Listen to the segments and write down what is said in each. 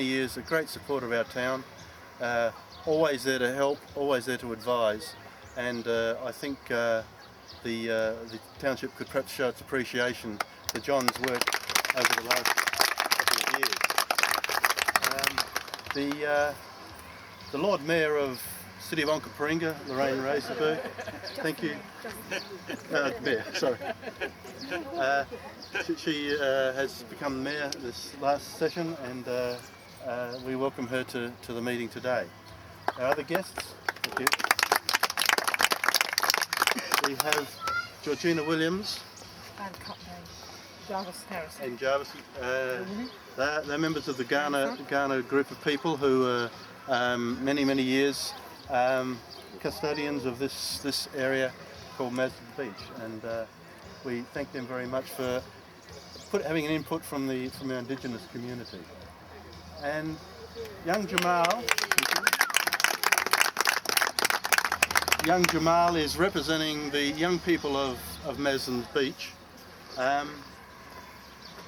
Years, a great supporter of our town, always there to help, always there to advise, and I think the township could perhaps show its appreciation for John's work over the last couple of years. The Lord Mayor of City of Onkaparinga, Lorraine Razorberg, thank you. Mayor, sorry. She has become Mayor this last session, and we welcome her to the meeting today. Our other guests, thank you. We have Georgina Williams and Jarvis Harrison. And Jarvis. They're members of the Ghana group of people who are many years custodians of this area called Maslins Beach, and we thank them very much for having an input from our Indigenous community. And young Jamal is representing the young people of Maslins Beach.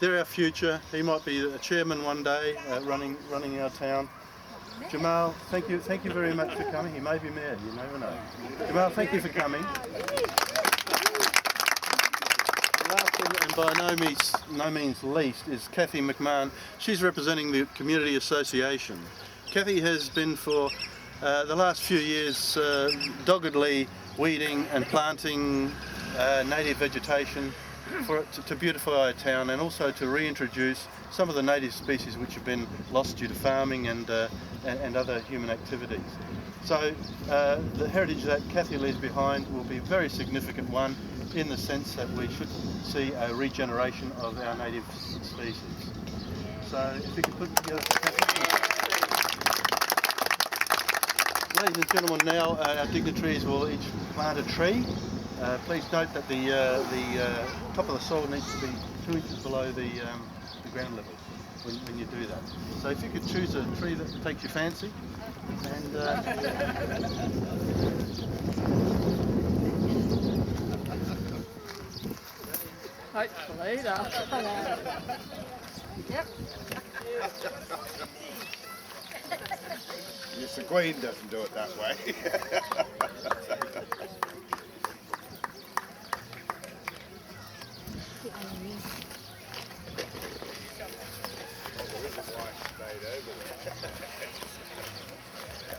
They're our future. He might be a chairman one day, running our town. Jamal, thank you very much for coming. He may be mayor, you never know. Jamal, thank you for coming. Last and by no means least is Kathy McMahon. She's representing the Community Association. Kathy has been for the last few years doggedly weeding and planting native vegetation to beautify our town, and also to reintroduce some of the native species which have been lost due to farming and other human activities. So the heritage that Kathy leaves behind will be a very significant one, in the sense that we should see a regeneration of our native species. So if you could put together Kathy. Ladies and gentlemen, now our dignitaries will each plant a tree. Please note that the top of the soil needs to be 2 inches below the ground level when you do that. So if you could choose a tree that takes your fancy, and hopefully they'll come out. Yep. Yes, the Queen doesn't do it that way.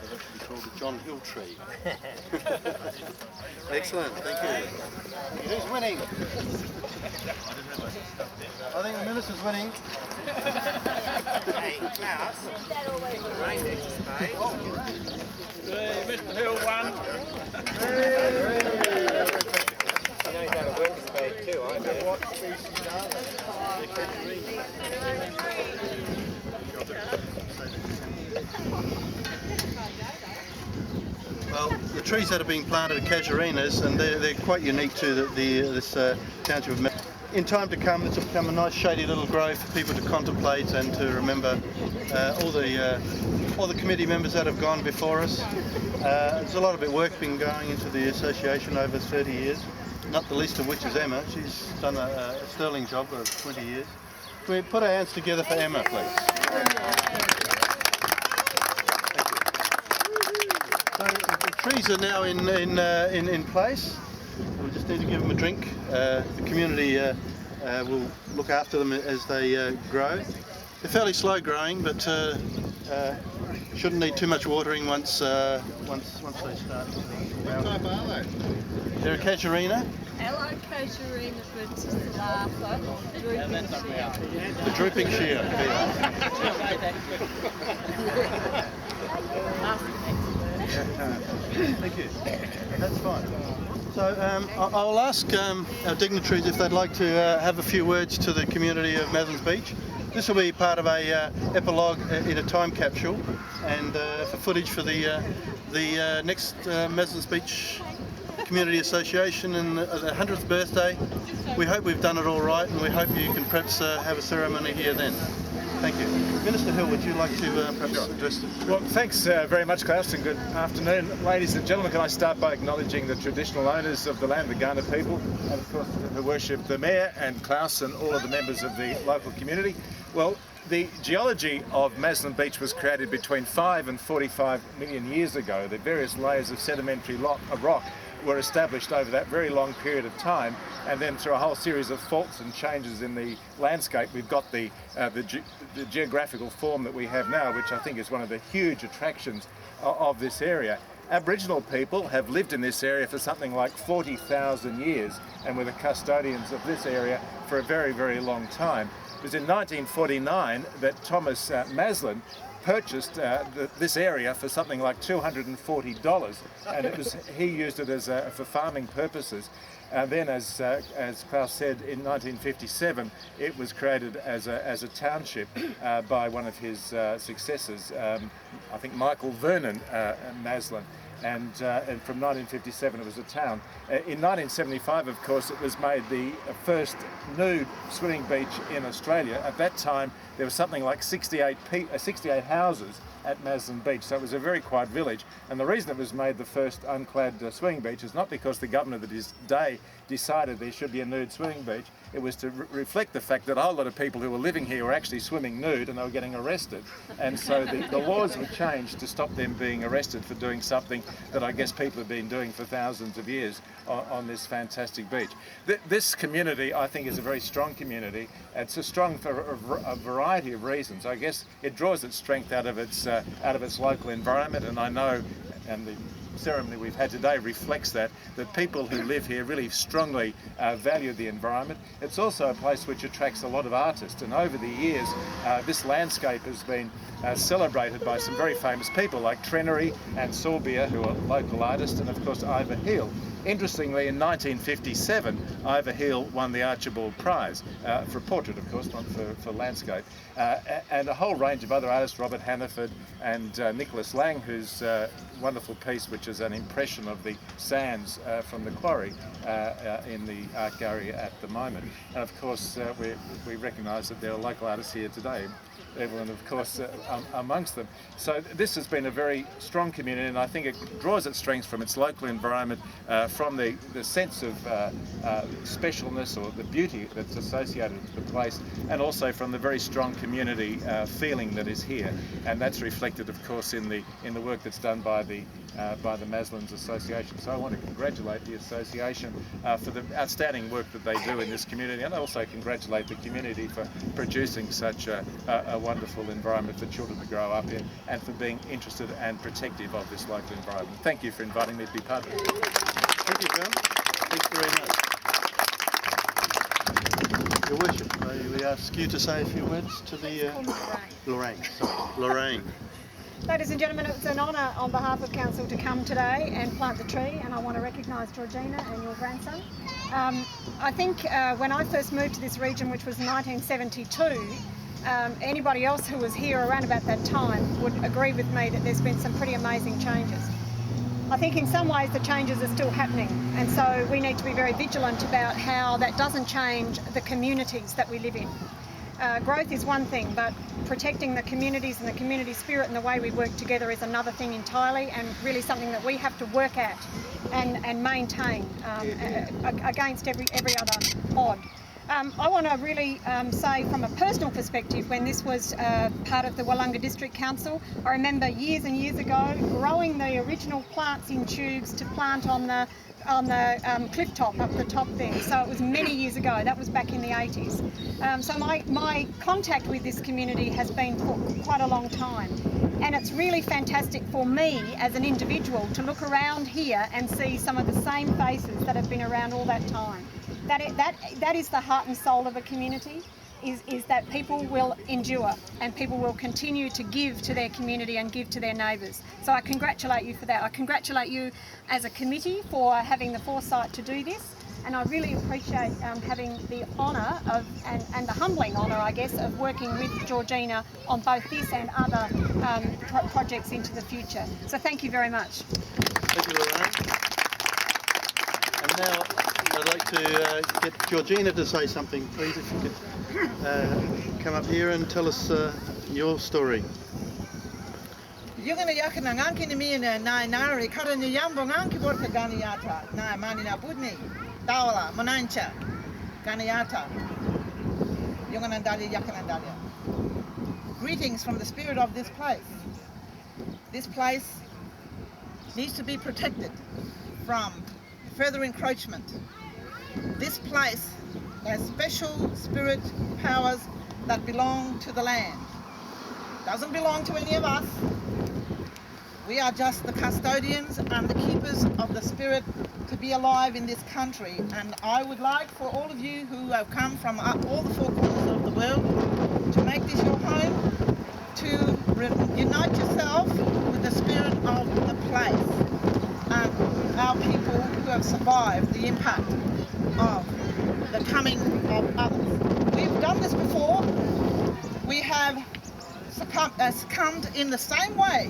That should be called the John Hill tree. Excellent, thank you. Who's winning? I think the minister's winning. Hey, Klaus. Rain next to Spain. Mr. Hill won. You know he's had a work spade too, I bet. What species are they? Well, the trees that are being planted are casuarinas, and they're quite unique to this township of Maslins. In time to come, this will become a nice shady little grove for people to contemplate and to remember all the committee members that have gone before us. There's a lot of work been going into the association over 30 years, not the least of which is Emma. She's done a sterling job of 20 years. Can we put our hands together for Emma, please? So the trees are now in place. We just need to give them a drink. The community will look after them as they grow. They're fairly slow growing, but shouldn't need too much watering once they start. What type are they? They're a casuarina. Hello, casuarina verticillata, drooping shear. The drooping shear. Thank you. That's fine. So I'll ask our dignitaries if they'd like to have a few words to the community of Maslins Beach. This will be part of a epilogue in a time capsule, and for footage for the next Maslins Beach Community Association and the 100th birthday. We hope we've done it all right, and we hope you can perhaps have a ceremony here then. Thank you. Minister Hill, would you like to perhaps address the... Well, thanks very much, Klaus, and good afternoon. Ladies and gentlemen, can I start by acknowledging the traditional owners of the land, the Ghana people, and of course who worship the Mayor and Klaus and all of the members of the local community. Well, The geology of Maslin Beach was created between 5 and 45 million years ago. The various layers of sedimentary rock were established over that very long period of time, and then through a whole series of faults and changes in the landscape, we've got the geographical form that we have now, which I think is one of the huge attractions of this area. Aboriginal people have lived in this area for something like 40,000 years and were the custodians of this area for a very, very long time. It was in 1949 that Thomas Maslin purchased this area for something like $240, and he used it as for farming purposes. And then, as Klaus said, in 1957, it was created as a township by one of his successors, I think Michael Vernon Maslin. And from 1957 it was a town. In 1975, of course, it was made the first nude swimming beach in Australia. At that time there was something like 68 houses at Maslin Beach, so it was a very quiet village. And the reason it was made the first unclad swimming beach is not because the governor of his day decided there should be a nude swimming beach. It was to reflect the fact that a whole lot of people who were living here were actually swimming nude and they were getting arrested. And so the laws were changed to stop them being arrested for doing something that I guess people have been doing for thousands of years on this fantastic beach. This community, I think, is a very strong community. It's a strong for a variety of reasons. I guess it draws its strength out of its local environment, and I know, and the ceremony we've had today reflects that people who live here really strongly value the environment. It's also a place which attracts a lot of artists, and over the years this landscape has been celebrated by some very famous people like Trenery and Sorbia, who are local artists, and of course Ivor Hill. Interestingly, in 1957, Ivor Hill won the Archibald Prize for portrait, of course, not for landscape, and a whole range of other artists, Robert Hannaford and Nicholas Lang, whose wonderful piece, which is an impression of the sands from the quarry in the Art Gallery at the moment. And of course, we recognise that there are local artists here today, Evelyn, of course, amongst them. So this has been a very strong community, and I think it draws its strengths from its local environment, from the sense of specialness or the beauty that's associated with the place, and also from the very strong community feeling that is here. And that's reflected, of course, in the work that's done by the Maslins Association. So I want to congratulate the association for the outstanding work that they do in this community, and also congratulate the community for producing such a wonderful environment for children to grow up in, and for being interested and protective of this local environment. Thank you for inviting me to be part of it. Thank you, John. Thanks very much. Your Worship, may we ask you to say a few words to the... Lorraine. Lorraine. Ladies and gentlemen, it's an honour on behalf of Council to come today and plant the tree, and I want to recognise Georgina and your grandson. I think when I first moved to this region, which was 1972, anybody else who was here around about that time would agree with me that there's been some pretty amazing changes. I think in some ways the changes are still happening, and so we need to be very vigilant about how that doesn't change the communities that we live in. Growth is one thing, but protecting the communities and the community spirit and the way we work together is another thing entirely, and really something that we have to work at and maintain against every other odd. I want to really say from a personal perspective, when this was part of the Wollonga District Council, I remember years and years ago growing the original plants in tubes to plant on the cliff top up the top there. So it was many years ago. That was back in the 80s. So my contact with this community has been for quite a long time, and it's really fantastic for me as an individual to look around here and see some of the same faces that have been around all that time. That is the heart and soul of a community, is that people will endure and people will continue to give to their community and give to their neighbours. So I congratulate you for that. I congratulate you as a committee for having the foresight to do this, and I really appreciate having the honour of, and the humbling honour, I guess, of working with Georgina on both this and other projects into the future. So thank you very much. Thank you, Lorraine. And now I'd like to get Georgina to say something, please, if you could come up here and tell us your story. Yungana yakana nganki ni mina na nari kara ni yambo nganki borka ganiyata na mani na budni tawala manancha ganiyata yungana dali yakana dali. greetings from the spirit of this place. This place needs to be protected from further encroachment. This place has special spirit powers that belong to the land. Doesn't belong to any of us. We are just the custodians and the keepers of the spirit to be alive in this country. And I would like for all of you who have come from all the four corners of the world to make this your home, to unite yourself with the spirit of the place and our people who have survived the impact of the coming of others. We've done this before. We have succumbed in the same way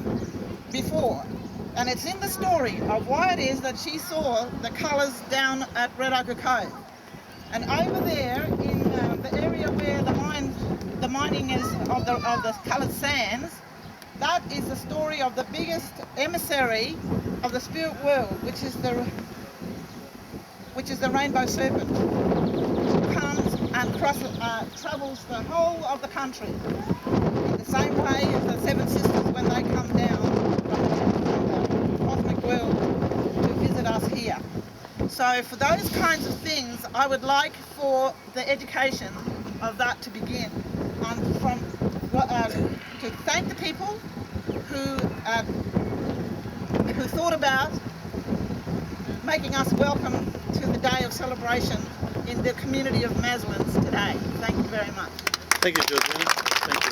before, and it's in the story of why it is that she saw the colours down at Red Ochre Cove. And over there in the area where the mining is of the coloured sands, that is the story of the biggest emissary of the spirit world, which is the rainbow serpent, who comes and travels the whole of the country in the same way as the Seven Sisters when they come down from the cosmic world to visit us here. So for those kinds of things, I would like for the education of that to begin, to thank the people who thought about making us welcome to the day of celebration in the community of Maslins today. Thank you very much. Thank you, Georgina. Thank you.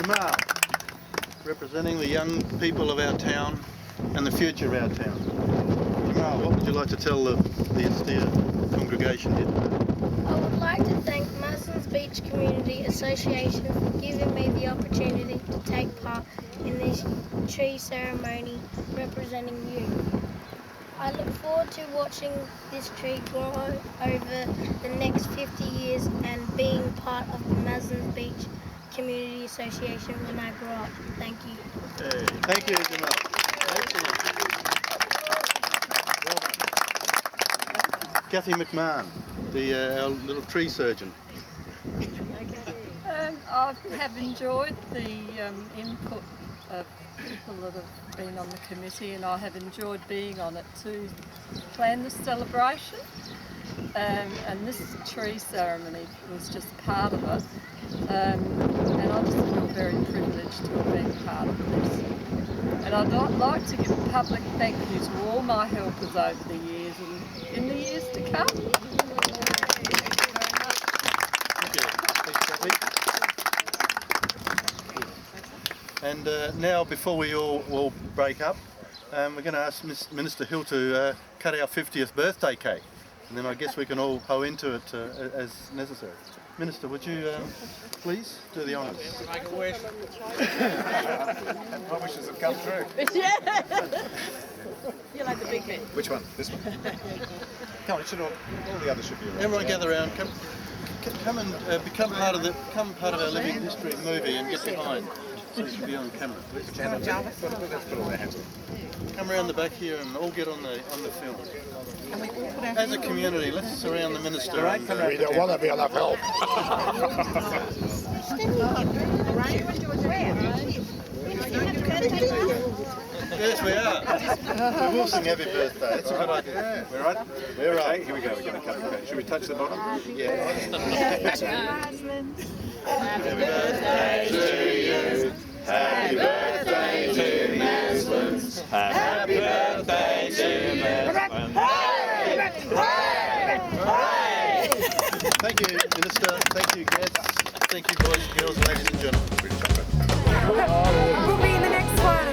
Jamal, representing the young people of our town and the future of our town. Jamal, what would you like to tell the congregation here today? I would like to thank Maslins Beach Community Association for giving me the opportunity to take part in this tree ceremony representing you. I look forward to watching this tree grow over the next 50 years and being part of the Maslins Beach Community Association when I grow up. Thank you. Hey, thank you, Jamal. Excellent. Well done. Kathy McMahon, our little tree surgeon. I have enjoyed the input of people that have been on the committee, and I have enjoyed being on it to plan the celebration. And this tree ceremony was just part of it. And I just feel very privileged to have been part of this. And I'd like to give a public thank you to all my helpers over the years and in the years to come. Thank you. Thanks, Kathy. And now, before we all break up, we're going to ask Minister Hill to cut our 50th birthday cake. And then I guess we can all hoe into it as necessary. Minister, would you please do the honours? Make a wish. My wishes have come true. You're like the big bit. Which one? This one? Come on, all the others should be around. Everyone gather around. Come and become part of our living history movie and get behind. So you can be on camera. Let's put all their hands on. Come around the back here and all get on the film. As a community, let's surround the minister. We don't want to be on the film. Yes, we are. We will sing happy birthday. That's a good idea. We're right? We're right. Okay, here we go. We're going to cut the cake. Should we touch the bottom? Yeah. Happy birthday to you. Happy birthday to Maslins. Happy birthday to Maslins. Thank you, Minister. Thank you, guests. Thank you, boys, girls, ladies and gentlemen. We'll be in the next one.